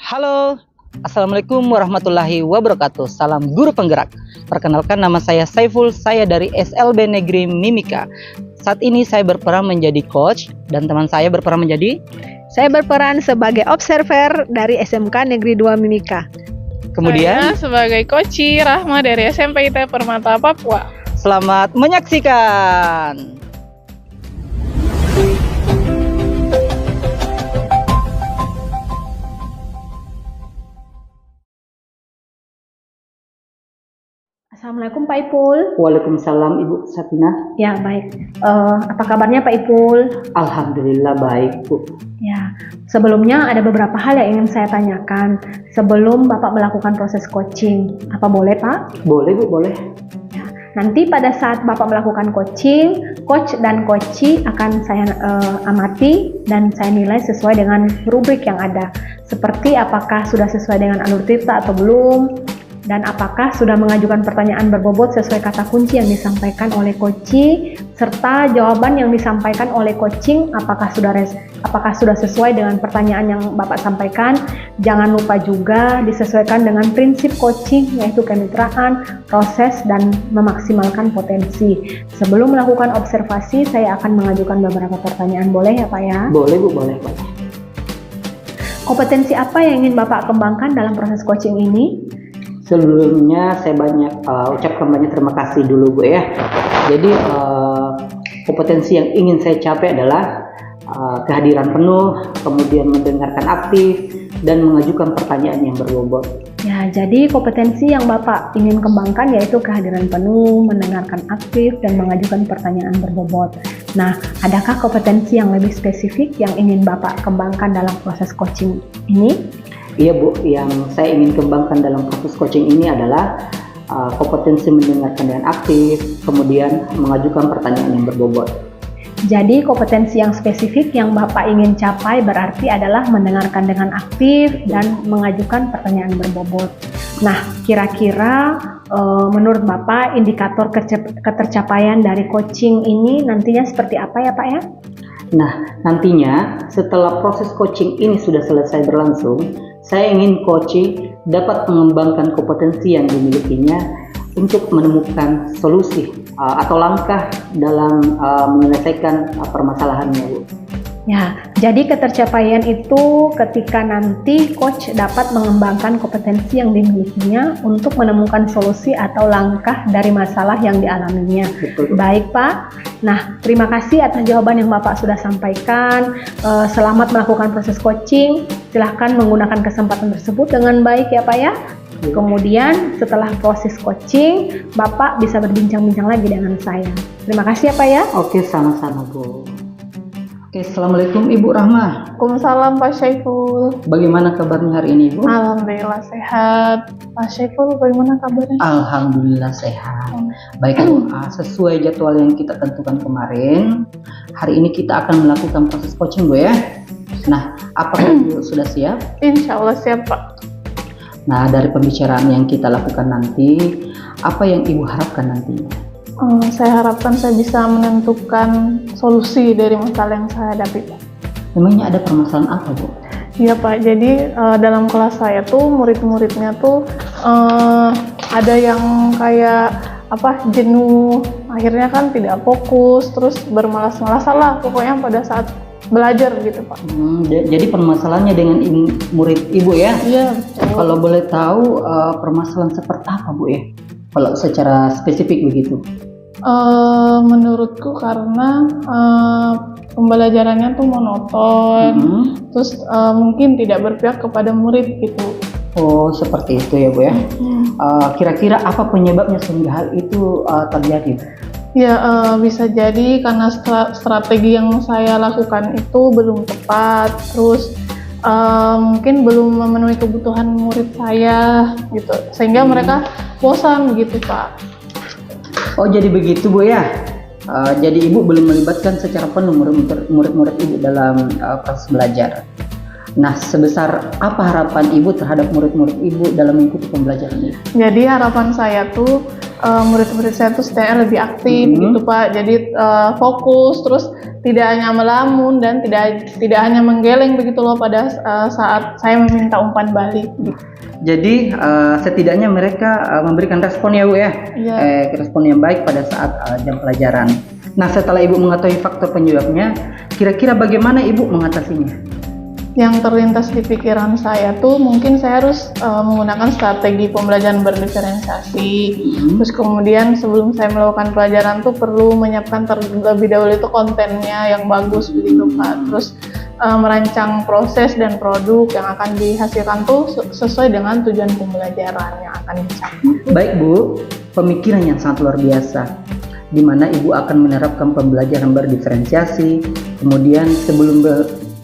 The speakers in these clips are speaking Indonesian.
Halo, Assalamualaikum warahmatullahi wabarakatuh. Salam guru penggerak. Perkenalkan, nama saya Saiful, saya dari SLB Negeri Mimika. Saat ini saya berperan menjadi coach dan teman saya berperan menjadi... Saya berperan sebagai observer dari SMK Negeri 2 Mimika. Kemudian, Saya sebagai Koci Rahma dari SMP IT Permata Papua. selamat menyaksikan. Assalamualaikum Pak Ipul. Waalaikumsalam Ibu Safinah. Ya baik. Apa kabarnya Pak Ipul? Alhamdulillah baik Bu. Ya. Sebelumnya ada beberapa hal yang ingin saya tanyakan sebelum Bapak melakukan proses coaching. Apa boleh Pak? Boleh Bu, boleh. Ya. Nanti pada saat Bapak melakukan coaching, coach dan coachee akan saya amati dan saya nilai sesuai dengan rubrik yang ada. Seperti apakah sudah sesuai dengan alur cerita atau belum, dan apakah sudah mengajukan pertanyaan berbobot sesuai kata kunci yang disampaikan oleh coachee, serta jawaban yang disampaikan oleh coaching apakah sudah sesuai dengan pertanyaan yang Bapak sampaikan. Jangan lupa juga disesuaikan dengan prinsip coaching, yaitu kemitraan, proses, dan memaksimalkan potensi. Sebelum melakukan observasi, saya akan mengajukan beberapa pertanyaan. Boleh ya Pak ya? Boleh Bu, boleh Pak. Kompetensi apa yang ingin Bapak kembangkan dalam proses coaching ini? Sebelumnya saya ucapkan banyak terima kasih dulu Bu ya. Jadi kompetensi yang ingin saya capai adalah kehadiran penuh, kemudian mendengarkan aktif, dan mengajukan pertanyaan yang berbobot. Ya, jadi kompetensi yang Bapak ingin kembangkan yaitu kehadiran penuh, mendengarkan aktif, dan mengajukan pertanyaan berbobot. Nah, adakah kompetensi yang lebih spesifik yang ingin Bapak kembangkan dalam proses coaching ini? Iya Bu, yang saya ingin kembangkan dalam proses coaching ini adalah kompetensi mendengarkan dengan aktif, kemudian mengajukan pertanyaan yang berbobot. Jadi kompetensi yang spesifik yang Bapak ingin capai berarti adalah mendengarkan dengan aktif dan mengajukan pertanyaan berbobot. Nah, kira-kira menurut Bapak indikator ketercapaian dari coaching ini nantinya seperti apa ya Pak ya? Nah, nantinya setelah proses coaching ini sudah selesai berlangsung, saya ingin coaching dapat mengembangkan kompetensi yang dimilikinya untuk menemukan solusi atau langkah dalam menyelesaikan permasalahannya, Bu. Ya, jadi ketercapaian itu ketika nanti coach dapat mengembangkan kompetensi yang dimilikinya untuk menemukan solusi atau langkah dari masalah yang dialaminya. Betul. Baik Pak, nah terima kasih atas jawaban yang Bapak sudah sampaikan. Selamat melakukan proses coaching. Silahkan menggunakan kesempatan tersebut dengan baik ya Pak ya. Kemudian setelah proses coaching, Bapak bisa berbincang-bincang lagi dengan saya. Terima kasih ya Pak ya. Oke, sama-sama Bu. Oke, Assalamualaikum Ibu Rahma. Waalaikumsalam Pak Saiful. Bagaimana kabarnya hari ini Bu? Alhamdulillah sehat. Pak Saiful bagaimana kabarnya? Alhamdulillah sehat. Baik Bu, sesuai jadwal yang kita tentukan kemarin, hari ini kita akan melakukan proses coaching Bu ya. Nah, apakah Ibu sudah siap? Insya Allah siap Pak. Nah, dari pembicaraan yang kita lakukan nanti, apa yang Ibu harapkan nantinya? Saya harapkan saya bisa menentukan solusi dari masalah yang saya hadapi Pak. Memangnya ada permasalahan apa Bu? Iya Pak, jadi dalam kelas saya tuh murid-muridnya tuh ada yang kayak jenuh, akhirnya kan tidak fokus, terus bermalas-malasan lah pokoknya pada saat belajar gitu Pak. Jadi permasalahannya dengan murid Ibu ya? Iya. Kalau boleh tahu permasalahan seperti apa Bu ya? Kalau secara spesifik begitu? Menurutku karena pembelajarannya tuh monoton, terus mungkin tidak berpihak kepada murid gitu. Oh, seperti itu ya Bu ya. Kira-kira apa penyebabnya sehingga hal itu terjadi? Ya, bisa jadi karena strategi yang saya lakukan itu belum tepat, terus mungkin belum memenuhi kebutuhan murid saya gitu, sehingga mereka bosan gitu Pak. Oh, jadi begitu Bu ya. Jadi Ibu belum melibatkan secara penuh murid-murid Ibu dalam proses belajar. Nah, sebesar apa harapan Ibu terhadap murid-murid Ibu dalam mengikuti pembelajaran ini? Jadi harapan saya tuh murid-murid saya tuh setidaknya lebih aktif gitu Pak. Jadi fokus, terus tidak hanya melamun dan tidak hanya menggeleng begitu loh pada saat saya meminta umpan balik. Jadi setidaknya mereka memberikan respon ya Bu ya, Iya. respon yang baik pada saat jam pelajaran. Nah setelah Ibu mengetahui faktor penyebabnya, kira-kira bagaimana Ibu mengatasinya? Yang terlintas di pikiran saya tuh mungkin saya harus menggunakan strategi pembelajaran berdiferensiasi. Terus kemudian sebelum saya melakukan pelajaran tuh perlu menyiapkan terlebih dahulu itu kontennya yang bagus begitu Pak. Terus merancang proses dan produk yang akan dihasilkan tuh sesuai dengan tujuan pembelajaran yang akan dicapai. Baik Bu, pemikiran yang sangat luar biasa, di mana Ibu akan menerapkan pembelajaran berdiferensiasi. Kemudian sebelum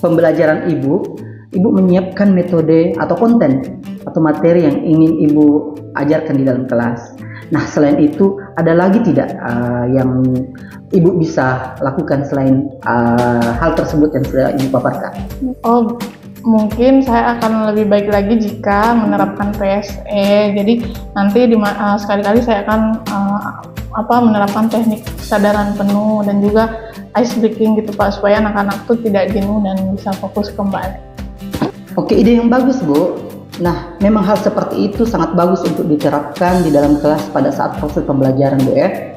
pembelajaran Ibu menyiapkan metode atau konten atau materi yang ingin Ibu ajarkan di dalam kelas. Nah, selain itu ada lagi tidak yang Ibu bisa lakukan selain hal tersebut yang sudah Ibu paparkan? Oh, mungkin saya akan lebih baik lagi jika menerapkan PSE. Jadi nanti sekali-kali saya akan menerapkan teknik kesadaran penuh dan juga ice breaking gitu Pak, supaya anak-anak tuh tidak jenuh dan bisa fokus kembali. Oke, ide yang bagus Bu. Nah, memang hal seperti itu sangat bagus untuk diterapkan di dalam kelas pada saat proses pembelajaran Bu ya.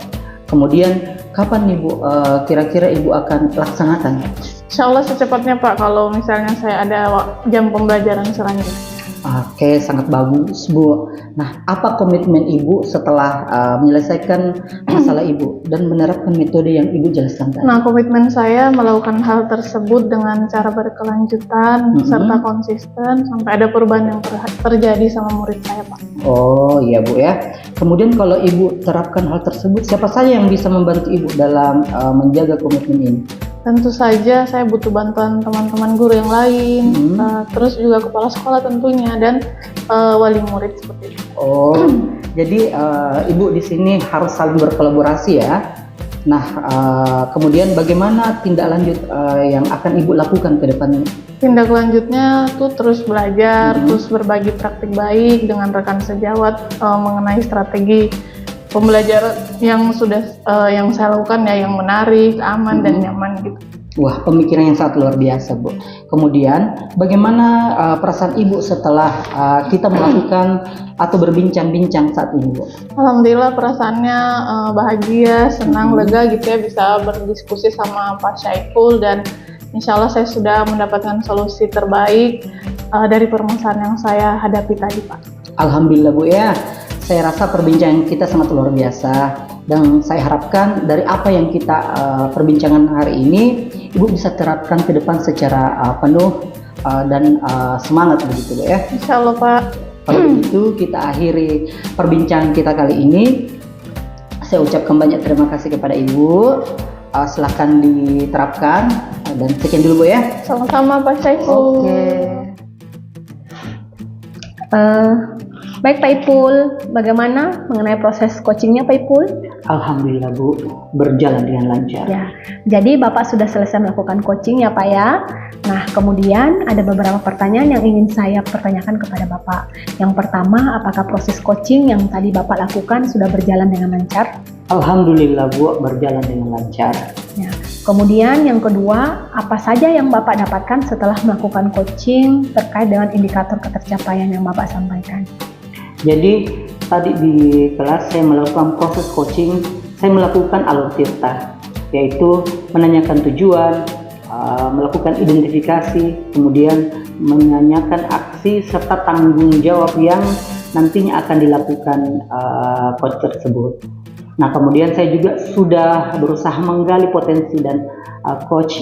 Kemudian kapan nih Bu kira-kira Ibu akan laksanakan? Insya Allah secepatnya Pak, kalau misalnya saya ada jam pembelajaran selanjutnya. Oke, sangat bagus Bu. Nah, apa komitmen Ibu setelah menyelesaikan masalah Ibu dan menerapkan metode yang Ibu jelaskan tadi? Nah, komitmen saya melakukan hal tersebut dengan cara berkelanjutan serta konsisten sampai ada perubahan yang terjadi sama murid saya Pak. Oh iya Bu ya. Kemudian kalau Ibu terapkan hal tersebut, siapa saja yang bisa membantu Ibu dalam menjaga komitmen ini? Tentu saja saya butuh bantuan teman-teman guru yang lain, terus juga kepala sekolah tentunya, dan wali murid seperti itu. Oh, jadi Ibu di sini harus saling berkolaborasi ya. Nah, kemudian bagaimana tindak lanjut yang akan Ibu lakukan ke depannya? Tindak lanjutnya tuh terus belajar, terus berbagi praktik baik dengan rekan sejawat mengenai strategi pembelajaran yang yang saya lakukan ya, yang menarik, aman dan nyaman gitu. Wah, pemikiran yang sangat luar biasa Bu. Kemudian bagaimana perasaan Ibu setelah kita melakukan atau berbincang-bincang saat ini Bu? Alhamdulillah perasaannya bahagia, senang, lega gitu ya, bisa berdiskusi sama Pak Syaiful, dan insya Allah saya sudah mendapatkan solusi terbaik dari permasalahan yang saya hadapi tadi Pak. Alhamdulillah Bu ya. Saya rasa perbincangan kita sangat luar biasa, dan saya harapkan dari apa yang kita perbincangan hari ini, Ibu bisa terapkan ke depan secara penuh dan semangat begitu Bu ya. Insya Allah Pak. Kalau begitu kita akhiri perbincangan kita kali ini. Saya ucapkan banyak terima kasih kepada Ibu. Silahkan diterapkan, dan sekian dulu Bu ya. Sama-sama Pak Syaiful. Oke. Baik Pak Ipul, bagaimana mengenai proses coachingnya Pak Ipul? Alhamdulillah Bu, berjalan dengan lancar. Ya, jadi Bapak sudah selesai melakukan coaching ya Pak ya. Nah, kemudian ada beberapa pertanyaan yang ingin saya pertanyakan kepada Bapak. Yang pertama, apakah proses coaching yang tadi Bapak lakukan sudah berjalan dengan lancar? Alhamdulillah Bu, berjalan dengan lancar. Ya. Kemudian yang kedua, apa saja yang Bapak dapatkan setelah melakukan coaching terkait dengan indikator ketercapaian yang Bapak sampaikan? Jadi tadi di kelas saya melakukan proses coaching, saya melakukan alur tirta, yaitu menanyakan tujuan, melakukan identifikasi, kemudian menanyakan aksi serta tanggung jawab yang nantinya akan dilakukan coach tersebut. Nah, kemudian saya juga sudah berusaha menggali potensi dan coach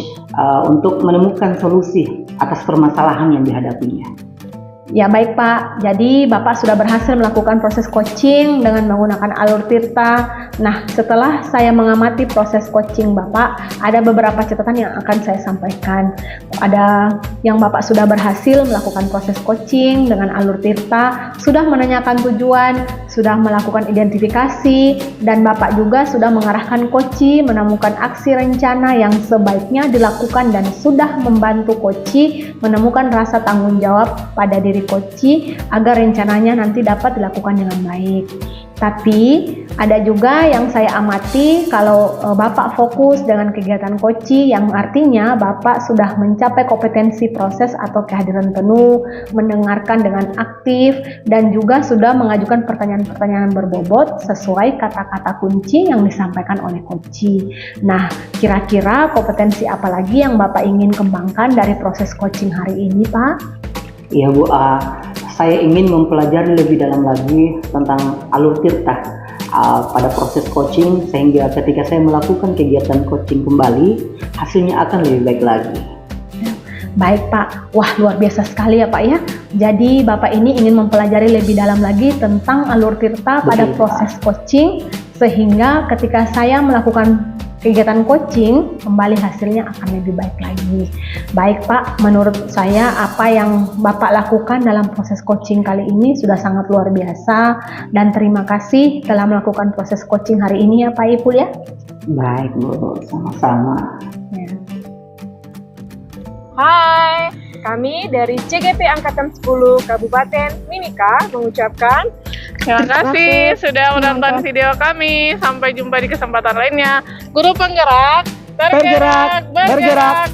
untuk menemukan solusi atas permasalahan yang dihadapinya. Ya baik Pak, jadi Bapak sudah berhasil melakukan proses coaching dengan menggunakan alur tirta. Nah, setelah saya mengamati proses coaching Bapak, ada beberapa catatan yang akan saya sampaikan. Ada yang Bapak sudah berhasil melakukan proses coaching dengan alur tirta, sudah menanyakan tujuan, sudah melakukan identifikasi, dan Bapak juga sudah mengarahkan coach menemukan aksi rencana yang sebaiknya dilakukan dan sudah membantu coach menemukan rasa tanggung jawab pada diri coach agar rencananya nanti dapat dilakukan dengan baik. Tapi ada juga yang saya amati kalau Bapak fokus dengan kegiatan koci, yang artinya Bapak sudah mencapai kompetensi proses atau kehadiran penuh, mendengarkan dengan aktif, dan juga sudah mengajukan pertanyaan-pertanyaan berbobot sesuai kata-kata kunci yang disampaikan oleh koci. Nah, kira-kira kompetensi apa lagi yang Bapak ingin kembangkan dari proses coaching hari ini, Pak? Iya Bu, saya ingin mempelajari lebih dalam lagi tentang alur tirta pada proses coaching, sehingga ketika saya melakukan kegiatan coaching kembali, hasilnya akan lebih baik lagi. Baik Pak, wah luar biasa sekali ya Pak ya. Jadi Bapak ini ingin mempelajari lebih dalam lagi tentang alur tirta pada Betul, proses coaching, sehingga ketika saya melakukan kegiatan coaching, kembali hasilnya akan lebih baik lagi. Baik Pak, menurut saya apa yang Bapak lakukan dalam proses coaching kali ini sudah sangat luar biasa, dan terima kasih telah melakukan proses coaching hari ini ya Pak Ipul ya. Baik Bu, sama-sama. Ya. Hai, kami dari CGP Angkatan 10 Kabupaten Mimika mengucapkan Terima kasih sudah menonton video kami. Sampai jumpa di kesempatan lainnya. Guru penggerak, bergerak.